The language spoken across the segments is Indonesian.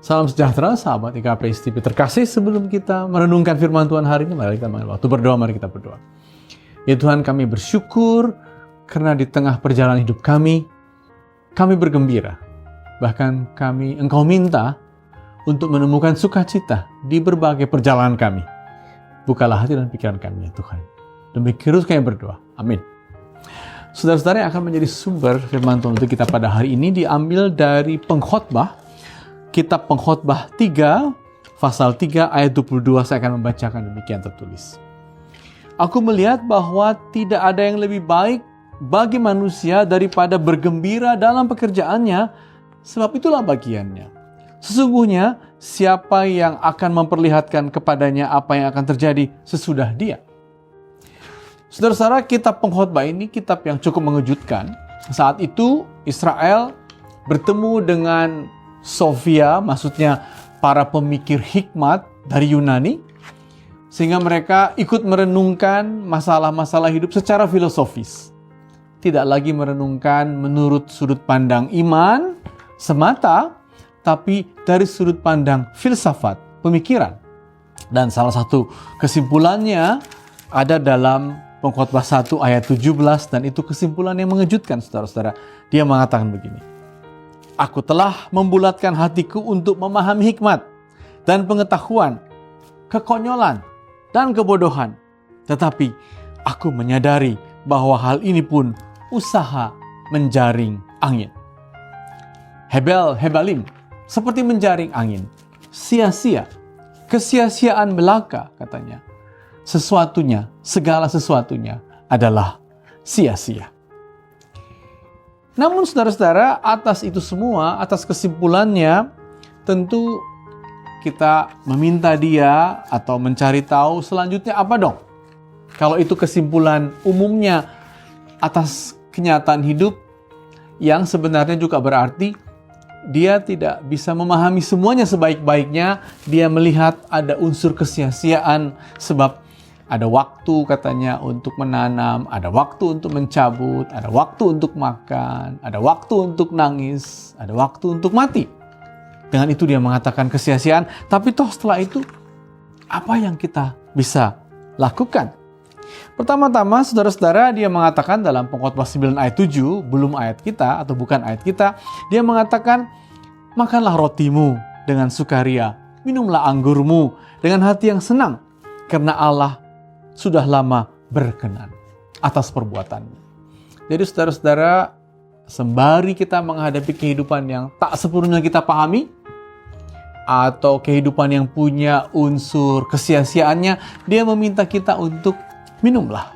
Salam sejahtera, sahabat IKP TV terkasih. Sebelum kita merenungkan firman Tuhan hari ini, mari kita mengambil waktu berdoa, mari kita berdoa. Ya Tuhan, kami bersyukur karena di tengah perjalanan hidup kami bergembira. Bahkan Engkau minta untuk menemukan sukacita di berbagai perjalanan kami. Bukalah hati dan pikiran kami ya Tuhan. Demikian terus kami berdoa. Amin. Saudara-saudara yang akan menjadi sumber firman Tuhan untuk kita pada hari ini diambil dari Pengkhotbah, Kitab Pengkhotbah 3, pasal 3 ayat 22, saya akan membacakan demikian tertulis. Aku melihat bahwa tidak ada yang lebih baik bagi manusia daripada bergembira dalam pekerjaannya, sebab itulah bagiannya. Sesungguhnya siapa yang akan memperlihatkan kepadanya apa yang akan terjadi sesudah dia. Saudara-saudara, kitab Pengkhotbah ini kitab yang cukup mengejutkan. Saat itu Israel bertemu dengan Sofia, maksudnya para pemikir hikmat dari Yunani, sehingga mereka ikut merenungkan masalah-masalah hidup secara filosofis. Tidak lagi merenungkan menurut sudut pandang iman semata, tapi dari sudut pandang filsafat, pemikiran. Dan salah satu kesimpulannya ada dalam Pengkhotbah 1 ayat 17, dan itu kesimpulan yang mengejutkan, saudara-saudara. Dia mengatakan begini, aku telah membulatkan hatiku untuk memahami hikmat dan pengetahuan, kekonyolan dan kebodohan. Tetapi aku menyadari bahwa hal ini pun usaha menjaring angin. Hebalim, seperti menjaring angin. Sia-sia, kesia-siaan belaka katanya. Segala sesuatunya adalah sia-sia. Namun saudara-saudara, atas itu semua, atas kesimpulannya, tentu kita meminta dia atau mencari tahu selanjutnya apa dong? Kalau itu kesimpulan umumnya atas kenyataan hidup yang sebenarnya juga berarti dia tidak bisa memahami semuanya sebaik-baiknya. Dia melihat ada unsur kesia-siaan sebab ada waktu katanya untuk menanam, ada waktu untuk mencabut, ada waktu untuk makan, ada waktu untuk nangis, ada waktu untuk mati. Dengan itu dia mengatakan kesia-siaan, tapi toh setelah itu apa yang kita bisa lakukan? Pertama-tama saudara-saudara, dia mengatakan dalam Pengkhotbah 9 ayat 7, belum ayat kita atau bukan ayat kita, dia mengatakan, makanlah rotimu dengan sukaria, minumlah anggurmu dengan hati yang senang, karena Allah sudah lama berkenan atas perbuatanmu. Jadi saudara-saudara, sembari kita menghadapi kehidupan yang tak sepenuhnya kita pahami, atau kehidupan yang punya unsur kesia-siaannya, dia meminta kita untuk minumlah,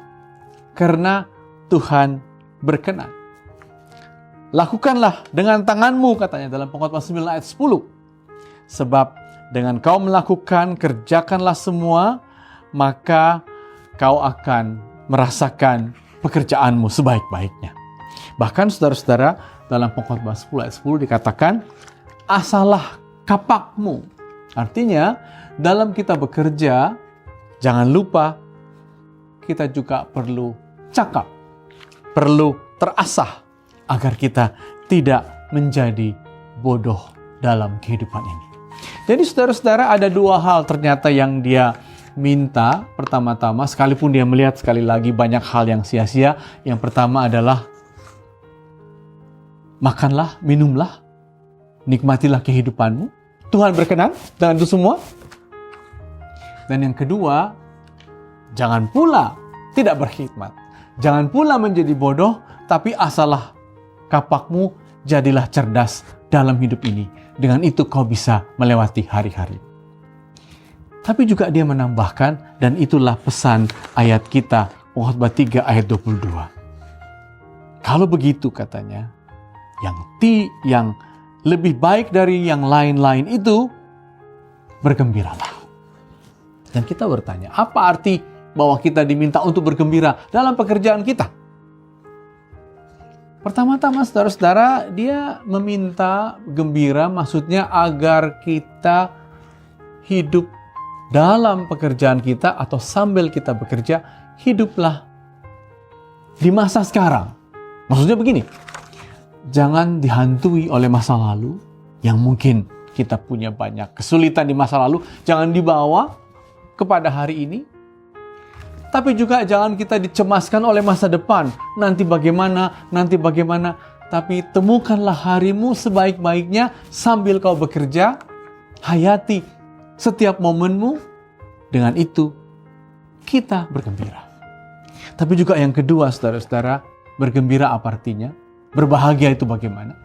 karena Tuhan berkenan. Lakukanlah dengan tanganmu, katanya dalam Pengkhotbah 9 ayat 10. Sebab dengan kau melakukan, kerjakanlah semua, maka kau akan merasakan pekerjaanmu sebaik-baiknya. Bahkan saudara-saudara, dalam Pengkhotbah 10 ayat 10 dikatakan, asahlah kapakmu. Artinya, dalam kita bekerja, jangan lupa kita juga perlu cakap, perlu terasah agar kita tidak menjadi bodoh dalam kehidupan ini. Jadi saudara-saudara, ada dua hal ternyata yang dia minta. Pertama-tama, sekalipun dia melihat sekali lagi banyak hal yang sia-sia, yang pertama adalah makanlah, minumlah, nikmatilah kehidupanmu. Tuhan berkenan dengan itu semua. Dan yang kedua, jangan pula tidak berkhidmat. Jangan pula menjadi bodoh, tapi asalah kapakmu, jadilah cerdas dalam hidup ini. Dengan itu kau bisa melewati hari-hari. Tapi juga dia menambahkan, dan itulah pesan ayat kita, Pengkhotbah 3 ayat 22. Kalau begitu katanya, yang lebih baik dari yang lain-lain itu, bergembiralah. Dan kita bertanya, apa arti bahwa kita diminta untuk bergembira dalam pekerjaan kita? Pertama-tama saudara-saudara, dia meminta gembira, maksudnya agar kita hidup dalam pekerjaan kita atau sambil kita bekerja, hiduplah di masa sekarang. Maksudnya begini, jangan dihantui oleh masa lalu yang mungkin kita punya banyak kesulitan di masa lalu, jangan dibawa kepada hari ini. Tapi juga jangan kita dicemaskan oleh masa depan. Nanti bagaimana, Tapi temukanlah harimu sebaik-baiknya sambil kau bekerja. Hayati setiap momenmu. Dengan itu, kita bergembira. Tapi juga yang kedua, saudara-saudara, bergembira apa artinya? Berbahagia itu bagaimana?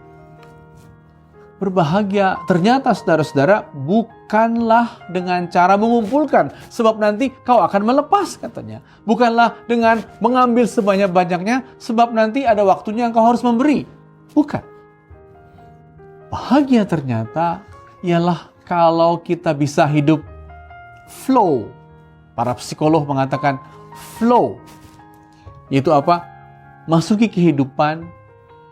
Berbahagia ternyata, saudara-saudara, bukanlah dengan cara mengumpulkan, sebab nanti kau akan melepas, katanya. Bukanlah dengan mengambil sebanyak-banyaknya, sebab nanti ada waktunya engkau harus memberi. Bukan. Bahagia ternyata ialah kalau kita bisa hidup flow. Para psikolog mengatakan flow. Yaitu apa? Masuki kehidupan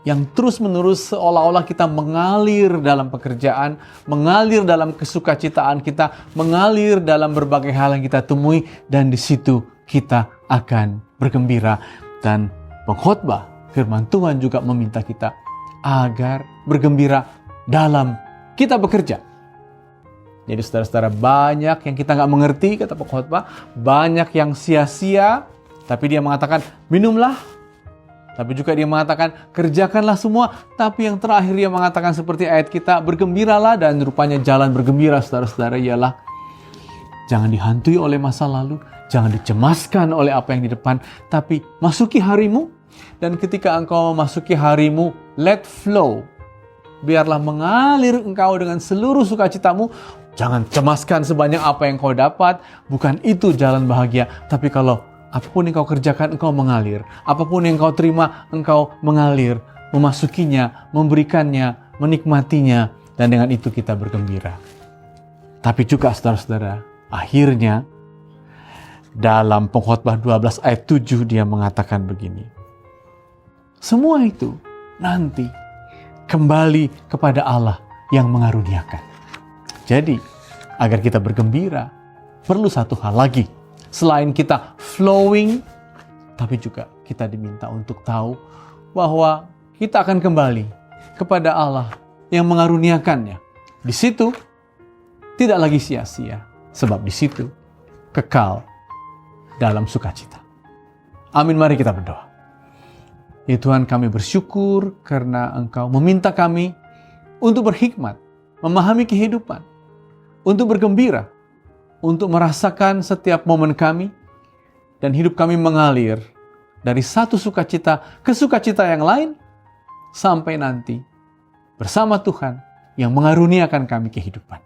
yang terus-menerus seolah-olah kita mengalir dalam pekerjaan, mengalir dalam kesukacitaan kita, mengalir dalam berbagai hal yang kita temui, dan di situ kita akan bergembira. Dan pengkhotbah firman Tuhan juga meminta kita agar bergembira dalam kita bekerja. Jadi saudara-saudara, banyak yang kita nggak mengerti, kata pengkhotbah, banyak yang sia-sia, tapi dia mengatakan minumlah. Tapi juga dia mengatakan, kerjakanlah semua. Tapi yang terakhir dia mengatakan seperti ayat kita, bergembiralah. Dan rupanya jalan bergembira, saudara-saudara, ialah jangan dihantui oleh masa lalu. Jangan dicemaskan oleh apa yang di depan. Tapi masuki harimu. Dan ketika engkau memasuki harimu, let flow. Biarlah mengalir engkau dengan seluruh sukacitamu. Jangan cemaskan sebanyak apa yang kau dapat. Bukan itu jalan bahagia. Tapi kalau apapun yang kau kerjakan, engkau mengalir. Apapun yang kau terima, engkau mengalir. Memasukinya, memberikannya, menikmatinya. Dan dengan itu kita bergembira. Tapi juga saudara-saudara, akhirnya dalam pengkhotbah 12 ayat 7 dia mengatakan begini. Semua itu nanti kembali kepada Allah yang mengaruniakan. Jadi, agar kita bergembira, perlu satu hal lagi. Selain kita flowing, tapi juga kita diminta untuk tahu bahwa kita akan kembali kepada Allah yang mengaruniakannya. Di situ tidak lagi sia-sia, sebab di situ kekal dalam sukacita. Amin, mari kita berdoa. Ya Tuhan, kami bersyukur karena Engkau meminta kami untuk berhikmat, memahami kehidupan, untuk bergembira, untuk merasakan setiap momen kami, dan hidup kami mengalir dari satu sukacita ke sukacita yang lain, sampai nanti bersama Tuhan yang mengaruniakan kami kehidupan.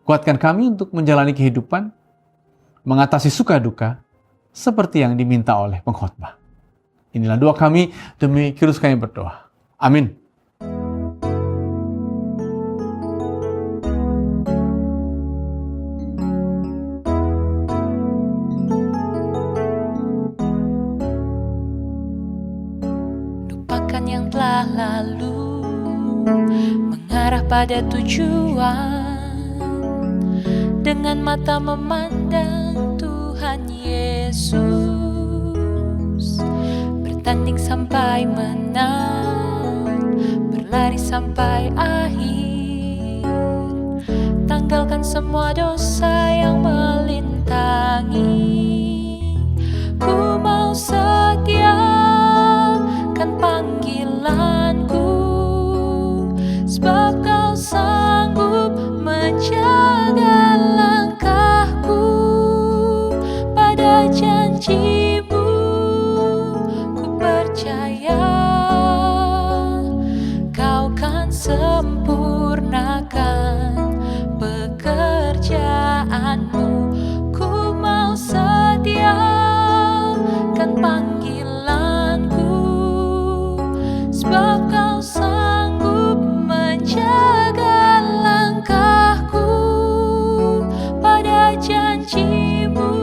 Kuatkan kami untuk menjalani kehidupan, mengatasi suka duka, seperti yang diminta oleh pengkhotbah. Inilah doa kami, demi Kristus kami berdoa. Amin. Yang telah lalu, mengarah pada tujuan, dengan mata memandang Tuhan Yesus, bertanding sampai menang, berlari sampai akhir, tanggalkan semua dosa yang melintangi. Ku mau setia panggilanku, sebab Kau sanggup menjaga langkahku. Pada janji-Mu ku percaya, Kau kan sempurnakan pekerjaan-Mu. Ku mau setiakan panggilanku, sebab Kau sanggup menjaga langkahku. Pada janji-Mu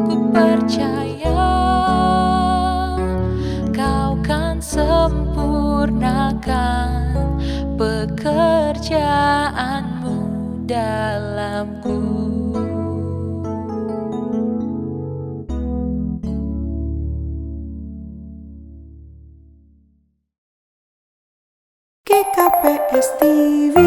ku percaya, Kau kan sempurnakan pekerjaan-Mu dalamku. GKPS TV.